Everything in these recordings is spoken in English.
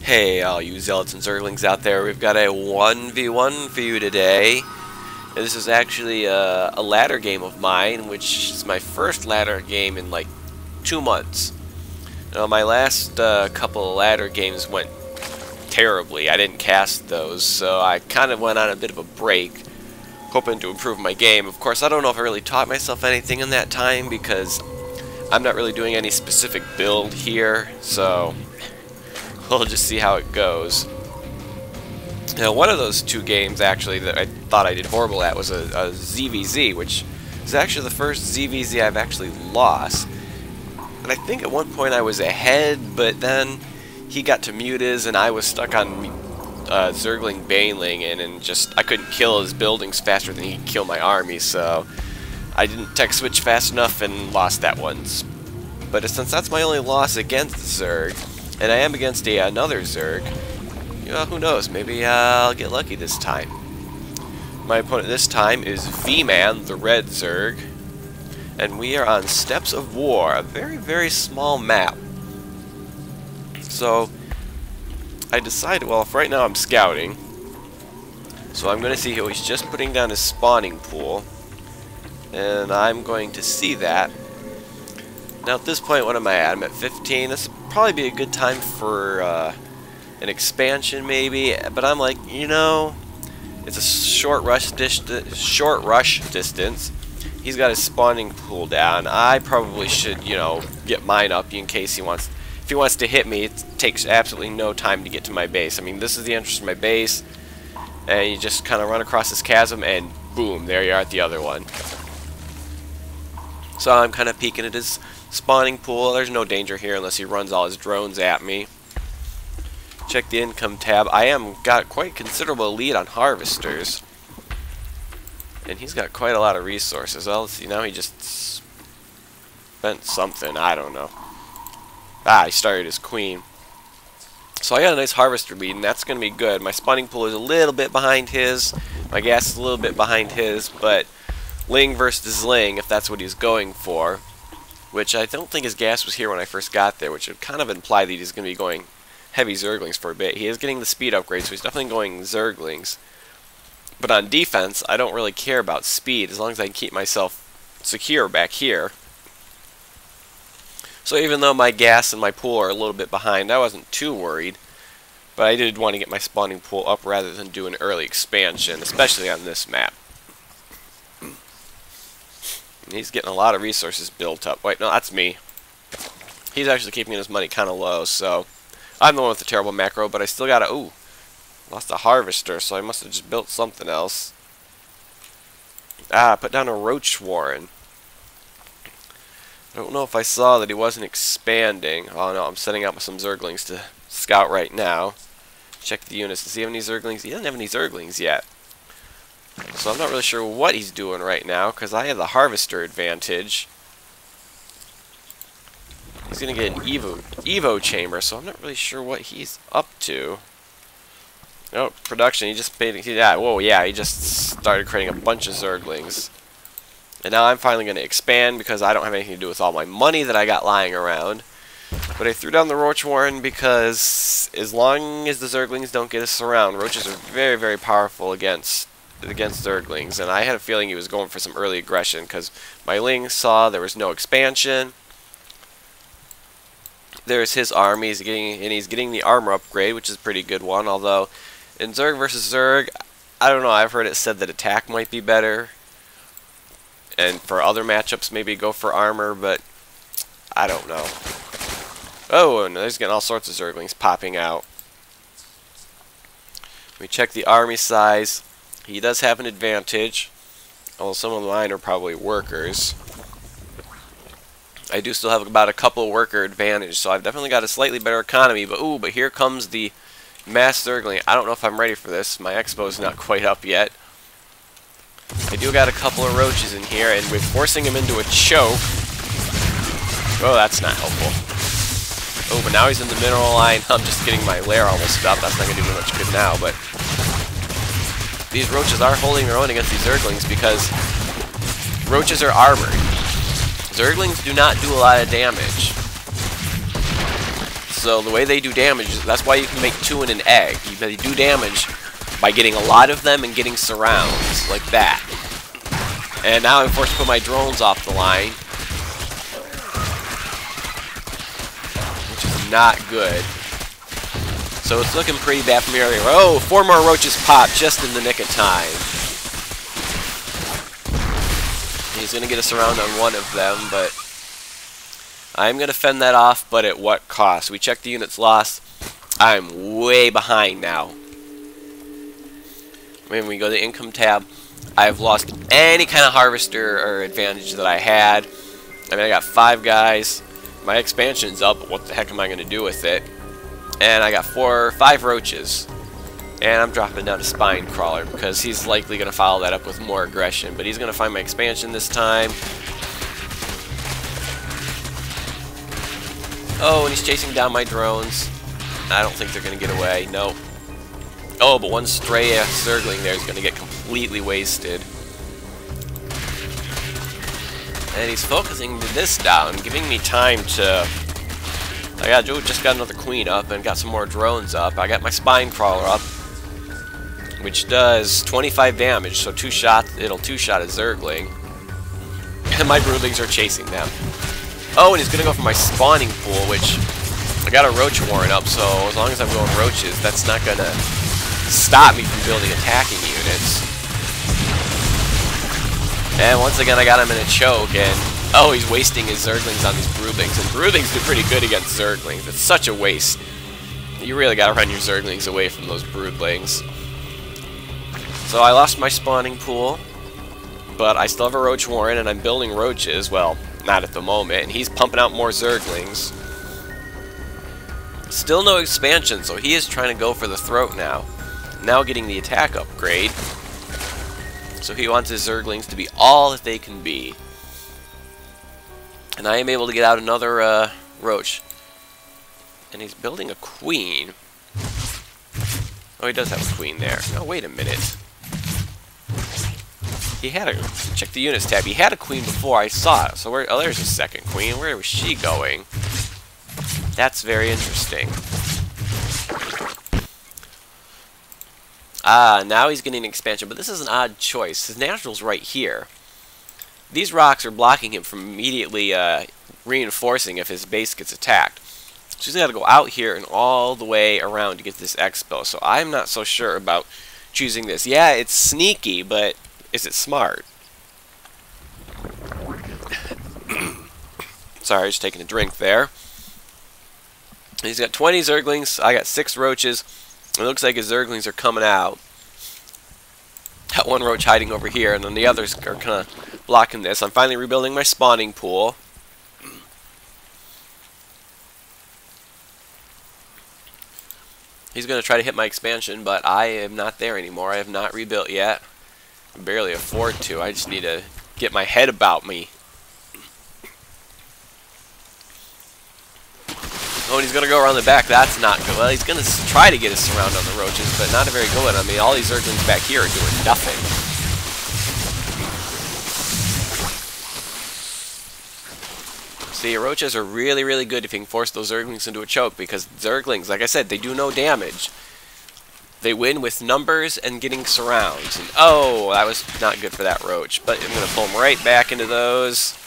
Hey, all you zealots and zerglings out there, we've got a 1v1 for you today. And this is actually a ladder game of mine, which is my first ladder game in like 2 months. Now, my last couple of ladder games went terribly. I didn't cast those, so I kind of went on a bit of a break, hoping to improve my game. Of course, I don't know if I really taught myself anything in that time, because I'm not really doing any specific build here, so we'll just see how it goes. Now, one of those 2 games, actually, that I thought I did horrible at was a ZVZ, which is actually the first ZVZ I've actually lost. And I think at one point I was ahead, but then he got to Mutas, and I was stuck on Zergling Baneling, and just I couldn't kill his buildings faster than he could kill my army, so I didn't tech switch fast enough and lost that one. But since that's my only loss against Zerg, and I am against another Zerg, you know, who knows, maybe I'll get lucky this time. My opponent this time is Vman, the red Zerg, and we are on Steps of War, a very, very small map. So I decided, well, if right now I'm scouting, so I'm going to see how he's just putting down his spawning pool, and I'm going to see that. Now at this point, what am I at? I'm at 15. This would probably be a good time for an expansion, maybe. But I'm like, you know, it's a short rush distance. He's got his spawning pool down. I probably should, you know, get mine up in case he wants. If he wants to hit me, it takes absolutely no time to get to my base. I mean, this is the entrance to my base, and you just kind of run across this chasm, and boom, there you are at the other one. So I'm kind of peeking at his spawning pool. There's no danger here unless he runs all his drones at me. Check the income tab. I am got quite considerable lead on harvesters, and he's got quite a lot of resources. Well, let's see, now he just spent something. I don't know. Ah, he started his queen. So I got a nice harvester lead, and that's going to be good. My spawning pool is a little bit behind his. My gas is a little bit behind his, but Ling versus Ling, if that's what he's going for, which I don't think his gas was here when I first got there, which would kind of imply that he's going to be going heavy Zerglings for a bit. He is getting the speed upgrade, so he's definitely going Zerglings. But on defense, I don't really care about speed, as long as I can keep myself secure back here. So even though my gas and my pool are a little bit behind, I wasn't too worried. But I did want to get my spawning pool up rather than do an early expansion, especially on this map. He's getting a lot of resources built up. Wait, no, that's me. He's actually keeping his money kind of low, so I'm the one with the terrible macro, but I still got to... Ooh, lost a harvester, so I must have just built something else. Ah, I put down a roach warren. I don't know if I saw that he wasn't expanding. Oh no, I'm setting up some Zerglings to scout right now. Check the units. Does he have any Zerglings? He doesn't have any Zerglings yet. So I'm not really sure what he's doing right now, because I have the harvester advantage. He's going to get an Evo chamber, so I'm not really sure what he's up to. Oh, production, he just paid, he just started creating a bunch of Zerglings. And now I'm finally going to expand, because I don't have anything to do with all my money that I got lying around. But I threw down the Roach Warren because as long as the Zerglings don't get us around, roaches are very, very powerful against Zerglings, and I had a feeling he was going for some early aggression because my Ling saw there was no expansion. There's his army, he's getting the armor upgrade, which is a pretty good one, although in Zerg versus Zerg, I don't know, I've heard it said that attack might be better, and for other matchups maybe go for armor, but I don't know. Oh, and there's getting all sorts of Zerglings popping out. We check the army size. He does have an advantage, although some of mine are probably workers. I do still have about a couple worker advantage, so I've definitely got a slightly better economy. But ooh, but here comes the mass Zergling. I don't know if I'm ready for this. My expo's not quite up yet. I do got a couple of roaches in here, and we're forcing him into a choke. Oh, that's not helpful. Oh, but now he's in the mineral line. I'm just getting my lair almost up. That's not going to do me much good now, but these roaches are holding their own against these Zerglings because roaches are armored. Zerglings do not do a lot of damage. So the way they do damage, that's why you can make 2 in an egg. They do damage by getting a lot of them and getting surrounds, like that. And now I'm forced to put my drones off the line, which is not good. So it's looking pretty bad from here. Oh, 4 more roaches pop just in the nick of time. He's going to get a surround on one of them, but I'm going to fend that off, but at what cost? We checked the units lost. I'm way behind now. When we go to the income tab, I've lost any kind of harvester or advantage that I had. I mean, I got 5 guys. My expansion's up, but what the heck am I going to do with it? And I got 5 roaches. And I'm dropping down to Spine Crawler because he's likely going to follow that up with more aggression. But he's going to find my expansion this time. Oh, and he's chasing down my drones. I don't think they're going to get away. Nope. Oh, but one stray Zergling there is going to get completely wasted. And he's focusing this down, giving me time to... just got another queen up and got some more drones up. I got my Spine Crawler up, which does 25 damage, so 2 shots, it'll 2-shot a Zergling. And my broodlings are chasing them. Oh, and he's going to go for my spawning pool, which I got a roach warren up, so as long as I'm going roaches, that's not going to stop me from building attacking units. And once again, I got him in a choke, and oh, he's wasting his Zerglings on these broodlings, and broodlings do pretty good against Zerglings. It's such a waste. You really got to run your Zerglings away from those broodlings. So I lost my spawning pool, but I still have a roach warren, and I'm building roaches. Well, not at the moment, and he's pumping out more Zerglings. Still no expansion, so he is trying to go for the throat now. Now getting the attack upgrade. So he wants his Zerglings to be all that they can be. And I am able to get out another roach. And he's building a queen. Oh, he does have a queen there. No, wait a minute. He had a... Check the units tab. He had a queen before. I saw it. So where... Oh, there's his second queen. Where was she going? That's very interesting. Ah, now he's getting an expansion. But this is an odd choice. His natural's right here. These rocks are blocking him from immediately reinforcing if his base gets attacked. So he's got to go out here and all the way around to get this expo. So I'm not so sure about choosing this. Yeah, it's sneaky, but is it smart? Sorry, just taking a drink there. He's got 20 Zerglings. I got 6 roaches. It looks like his Zerglings are coming out. Got one roach hiding over here, and then the others are kind of blocking this. I'm finally rebuilding my spawning pool. He's going to try to hit my expansion, but I am not there anymore. I have not rebuilt yet. I can barely afford to. I just need to get my head about me. Oh, and he's going to go around the back. That's not good. Well, he's going to try to get a surround on the roaches, but not a very good one. I mean, all these Zerglings back here are doing nothing. See, roaches are really, really good if you can force those Zerglings into a choke, because Zerglings, like I said, they do no damage. They win with numbers and getting surrounds. And oh, that was not good for that roach, but I'm going to pull him right back into those.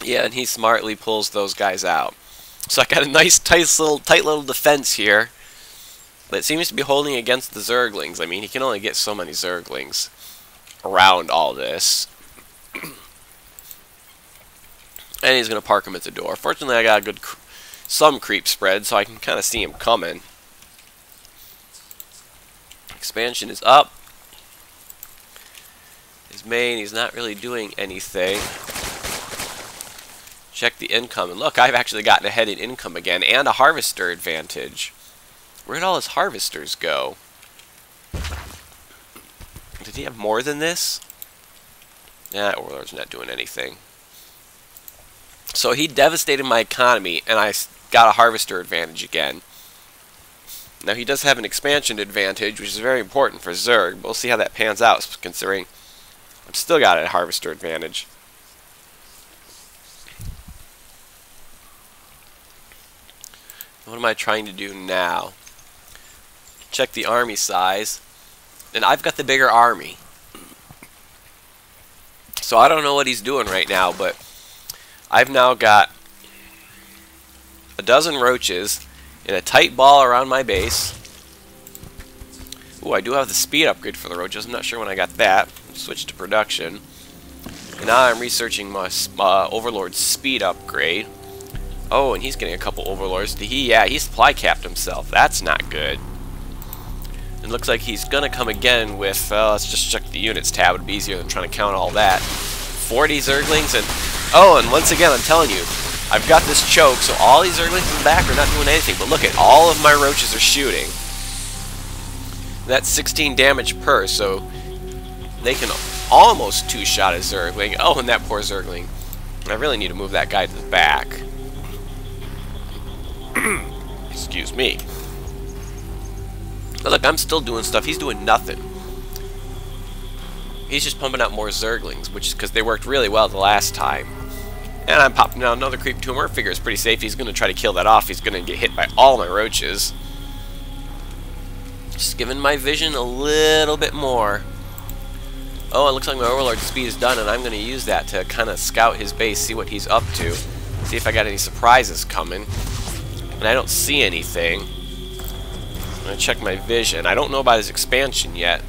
Yeah, and he smartly pulls those guys out. So I got a nice, tight little defense here. But it seems to be holding against the Zerglings. I mean, he can only get so many Zerglings around all this. And he's going to park him at the door. Fortunately, I got a good, some creep spread, so I can kind of see him coming. Expansion is up. His main, he's not really doing anything. Check the income, and look, I've actually gotten ahead in income again, and a harvester advantage. Where'd all his harvesters go? Did he have more than this? Nah, Warlord's not doing anything. So he devastated my economy, and I got a harvester advantage again. Now he does have an expansion advantage, which is very important for Zerg, but we'll see how that pans out, considering I've still got a harvester advantage. What am I trying to do now? Check the army size. And I've got the bigger army. So I don't know what he's doing right now, but I've now got a dozen roaches in a tight ball around my base. Ooh, I do have the speed upgrade for the roaches. I'm not sure when I got that. Switch to production. And now I'm researching my Overlord's speed upgrade. Oh, and he's getting a couple Overlords. Yeah, he supply capped himself. That's not good. It looks like he's going to come again with, let's just check the units tab. It would be easier than trying to count all that. 40 Zerglings, and oh, and once again, I'm telling you, I've got this choke, so all these Zerglings in the back are not doing anything. But look at, all of my roaches are shooting. That's 16 damage per, so they can almost two-shot a Zergling. Oh, and that poor Zergling. I really need to move that guy to the back. Excuse me. But look, I'm still doing stuff. He's doing nothing. He's just pumping out more Zerglings, which is because they worked really well the last time. And I'm popping out another creep tumor. Figure it's pretty safe. He's going to try to kill that off. He's going to get hit by all my roaches. Just giving my vision a little bit more. Oh, it looks like my Overlord speed is done, and I'm going to use that to kind of scout his base, see what he's up to. See if I got any surprises coming. And I don't see anything. I'm going to check my vision. I don't know about his expansion yet.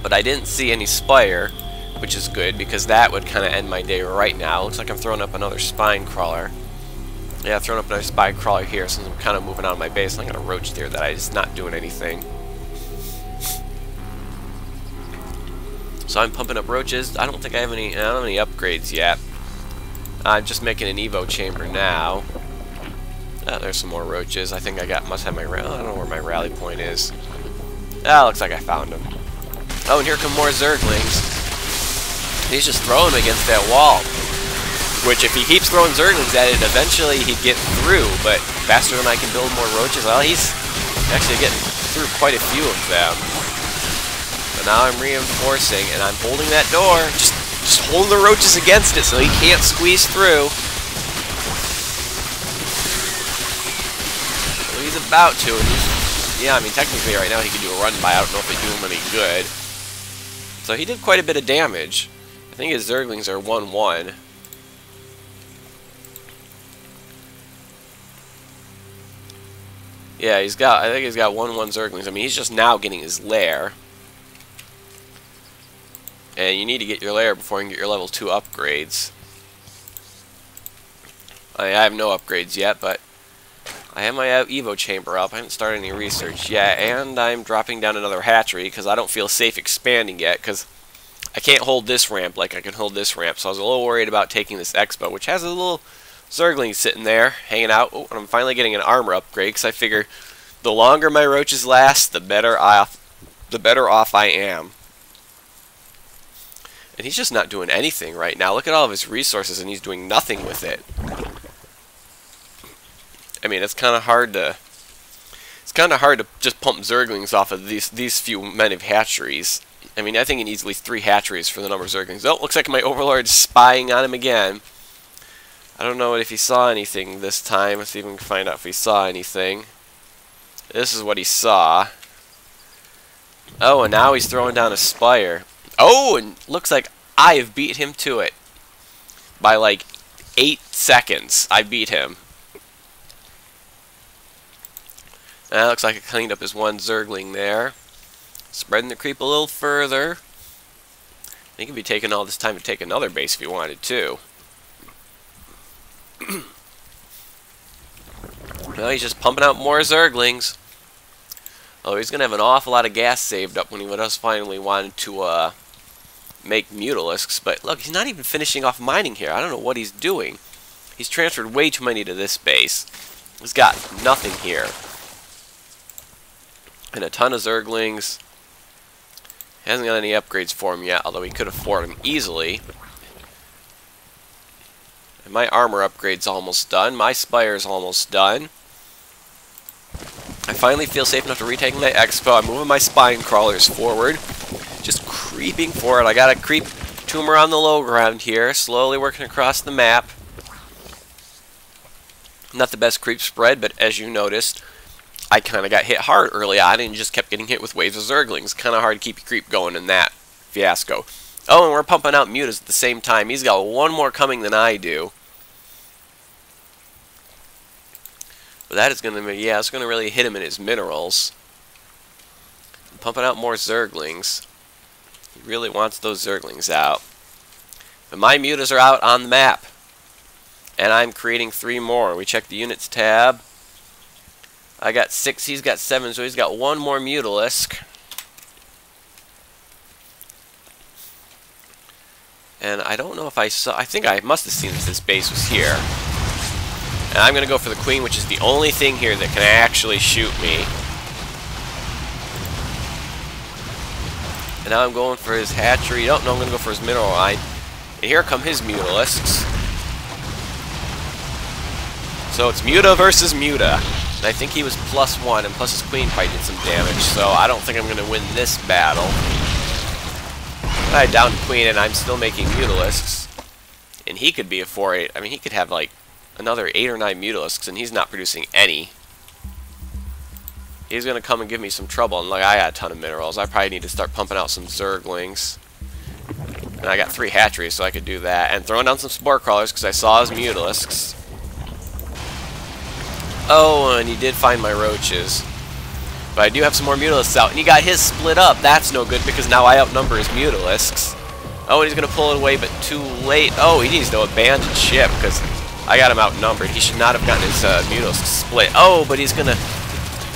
But I didn't see any Spire, which is good, because that would kind of end my day right now. Looks like I'm throwing up another Spine Crawler. Yeah, throwing up another Spine Crawler here, since I'm kind of moving out of my base. I'm going to roach there that is not doing anything. So I'm pumping up roaches. I don't think I have any upgrades yet. I'm just making an Evo chamber now. Oh, there's some more roaches. I think must have my rally. I don't know where my rally point is. Ah, looks like I found him. Oh, and here come more Zerglings. He's just throwing them against that wall. Which, if he keeps throwing Zerglings at it, eventually he'd get through. But faster than I can build more roaches. Well, he's actually getting through quite a few of them. But now I'm reinforcing, and I'm holding that door. Just holding the roaches against it so he can't squeeze through. Well, he's about to. And yeah, I mean, technically right now he could do a run by. I don't know if it do him any good. So he did quite a bit of damage. I think his Zerglings are 1-1. Yeah, I think he's got 1-1 Zerglings. I mean, he's just now getting his lair. And you need to get your lair before you can get your level 2 upgrades. I have no upgrades yet, but I have my Evo chamber up. I haven't started any research yet, and I'm dropping down another hatchery because I don't feel safe expanding yet because I can't hold this ramp like I can hold this ramp. So I was a little worried about taking this Expo, which has a little Zergling sitting there, hanging out. Oh, and I'm finally getting an armor upgrade because I figure the longer my roaches last, the better off I am. And he's just not doing anything right now. Look at all of his resources, and he's doing nothing with it. I mean, it's kind of hard to just pump Zerglings off of these few men of hatcheries. I mean, I think he needs at least 3 hatcheries for the number of Zerglings. Oh, looks like my Overlord's spying on him again. I don't know if he saw anything this time. Let's see if we can find out if he saw anything. This is what he saw. Oh, and now he's throwing down a Spire. Oh, and looks like I have beat him to it. By like 8 seconds, I beat him. That looks like I cleaned up his 1 Zergling there. Spreading the creep a little further. He could be taking all this time to take another base if he wanted to. Well, he's just pumping out more Zerglings. Oh, he's going to have an awful lot of gas saved up when he does finally want to make Mutalisks. But look, he's not even finishing off mining here. I don't know what he's doing. He's transferred way too many to this base. He's got nothing here. And a ton of Zerglings. Hasn't got any upgrades for him yet, although he could afford them easily. And my armor upgrade's almost done. My Spire's almost done. I finally feel safe enough to retake my Expo. I'm moving my Spine Crawlers forward. Just creeping forward. I got a creep tumor on the low ground here. Slowly working across the map. Not the best creep spread, but as you noticed, I kind of got hit hard early on and just kept getting hit with waves of Zerglings. Kind of hard to keep your creep going in that fiasco. Oh, and we're pumping out mutas at the same time. He's got one more coming than I do. But that is going to be, yeah, it's going to really hit him in his minerals. I'm pumping out more Zerglings. He really wants those Zerglings out. But my mutas are out on the map. And I'm creating 3 more. We check the units tab. I got 6, he's got 7, so he's got 1 more Mutalisk. And I don't know if I saw, I think I must have seen that this base was here. And I'm going to go for the Queen, which is the only thing here that can actually shoot me. And now I'm going for his hatchery. Oh, no, I'm going to go for his mineral line. And here come his Mutalisks. So it's Muta versus Muta. And I think he was +1, and plus his Queen probably did some damage. So I don't think I'm going to win this battle. I downed Queen, and I'm still making Mutalisks. And he could be a 4-8. I mean, he could have, like, another 8 or 9 Mutalisks, and he's not producing any. He's going to come and give me some trouble. And, like, I got a ton of minerals. I probably need to start pumping out some Zerglings. And I got 3 hatcheries, so I could do that. And throwing down some Spore Crawlers, because I saw his Mutalisks. Oh, and he did find my roaches. But I do have some more Mutalisks out. And he got his split up. That's no good because now I outnumber his Mutalisks. Oh, and he's going to pull it away, but too late. Oh, he needs to abandon ship because I got him outnumbered. He should not have gotten his Mutalisks split. Oh, but he's going to...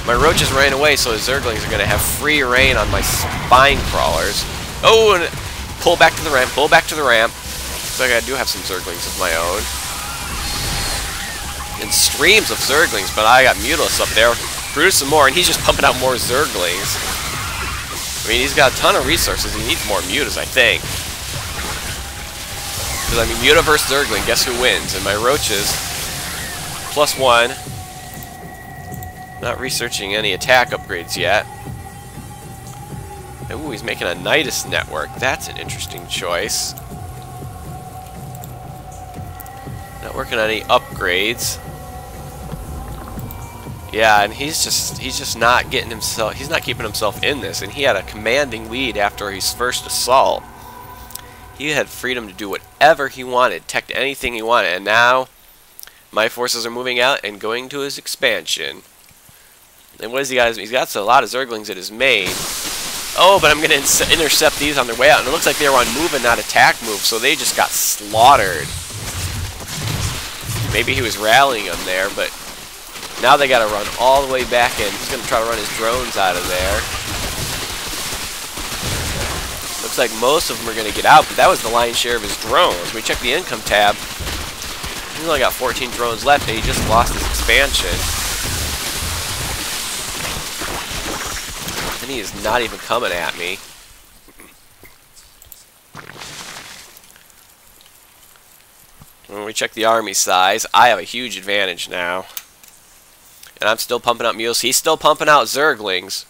My roaches ran away, so his Zerglings are going to have free reign on my Spine Crawlers. Oh, and pull back to the ramp. Pull back to the ramp. So I do have some Zerglings of my own. And streams of Zerglings, but I got Mutalisks up there. Produce some more, and he's just pumping out more Zerglings. I mean, he's got a ton of resources. He needs more Mutas, I think. Because, I mean, Muta versus Zergling, guess who wins? And my roaches, +1. Not researching any attack upgrades yet. Ooh, he's making a Nidus network. That's an interesting choice. Not working on any upgrades. Yeah, and he's just not getting himself, he's not keeping himself in this, and he had a commanding lead after his first assault. He had freedom to do whatever he wanted, tech anything he wanted, and now my forces are moving out and going to his expansion. And what has he got? He's got a lot of Zerglings at his main. Oh, but I'm going to intercept these on their way out, and it looks like they were on move and not attack move, so they just got slaughtered. Maybe he was rallying them there, but now they got to run all the way back in. He's going to try to run his drones out of there. Looks like most of them are going to get out, but that was the lion's share of his drones. We check the income tab. He's only got 14 drones left, and he just lost his expansion. And he is not even coming at me. When we check the army size, I have a huge advantage now. And I'm still pumping out mules. He's still pumping out Zerglings.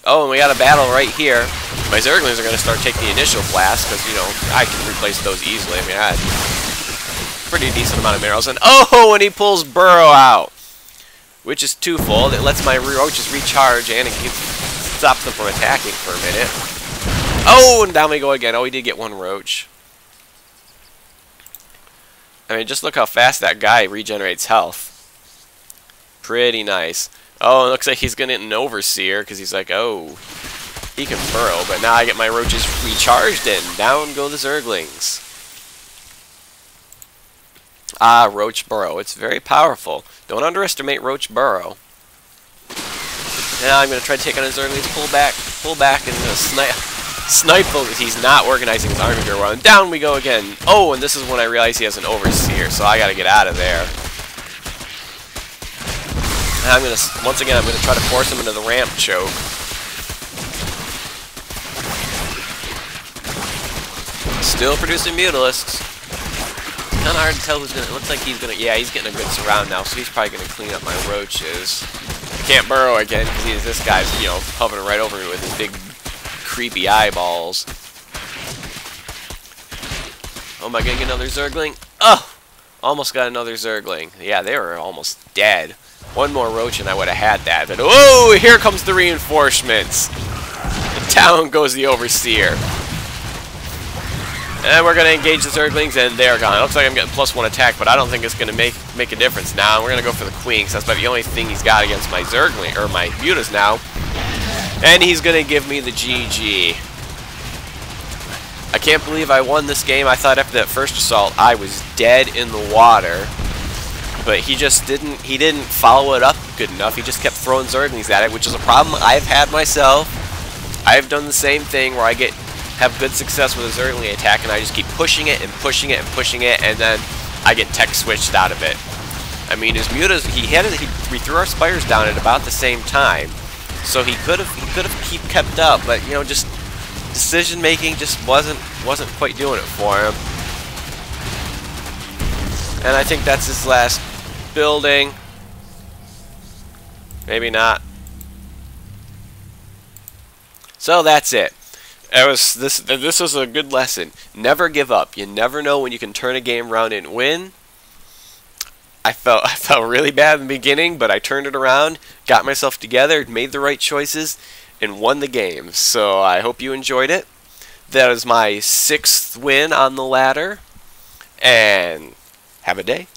Oh, and we got a battle right here. My Zerglings are going to start taking the initial blast because, you know, I can replace those easily. I mean, I had a pretty decent amount of minerals. And oh, and he pulls Burrow out, which is twofold. It lets my roaches recharge and it stops them from attacking for a minute. Oh, and down we go again. Oh, he did get one roach. I mean, just look how fast that guy regenerates health. Pretty nice. Oh, it looks like he's going to get an Overseer because he's like, oh, he can burrow. But now I get my roaches recharged and down go the Zerglings. Ah, Roach Burrow. It's very powerful. Don't underestimate Roach Burrow. Now I'm going to try to take on his Zerglings. Pull back, and snipe them. He's not organizing his army very well. And down we go again. Oh, and this is when I realize he has an Overseer, so I got to get out of there. And I'm going to, once again, I'm going to try to force him into the ramp choke. Still producing Mutalisks. Kind of hard to tell who's going to, it looks like he's going to, yeah, he's getting a good surround now, so he's probably going to clean up my roaches. I can't burrow again because this guy's, you know, hovering right over me with his big, creepy eyeballs. Oh, am I going to get another Zergling? Oh! Almost got another Zergling. Yeah, they were almost dead. One more roach and I would have had that. But oh, here comes the reinforcements. And down goes the Overseer. And we're going to engage the Zerglings, and they're gone. It looks like I'm getting +1 attack, but I don't think it's going to make a difference now. We're going to go for the Queen, because that's about the only thing he's got against my Zergling, or my Mutas now. And he's going to give me the GG. I can't believe I won this game. I thought after that first assault, I was dead in the water. But he just didn't follow it up good enough. He just kept throwing Zerglings at it, which is a problem I've had myself. I've done the same thing where I have good success with a Zergling attack, and I just keep pushing it and pushing it and pushing it, and then I get tech switched out of it. I mean, his Mutas, we threw our Spires down at about the same time, so he could have kept up, but you know, just decision making just wasn't quite doing it for him. And I think that's his last building. Maybe not. So that's it. This was a good lesson. Never give up. You never know when you can turn a game around and win. I felt really bad in the beginning, but I turned it around, got myself together, made the right choices, and won the game. So I hope you enjoyed it. That is my 6th win on the ladder, and have a day.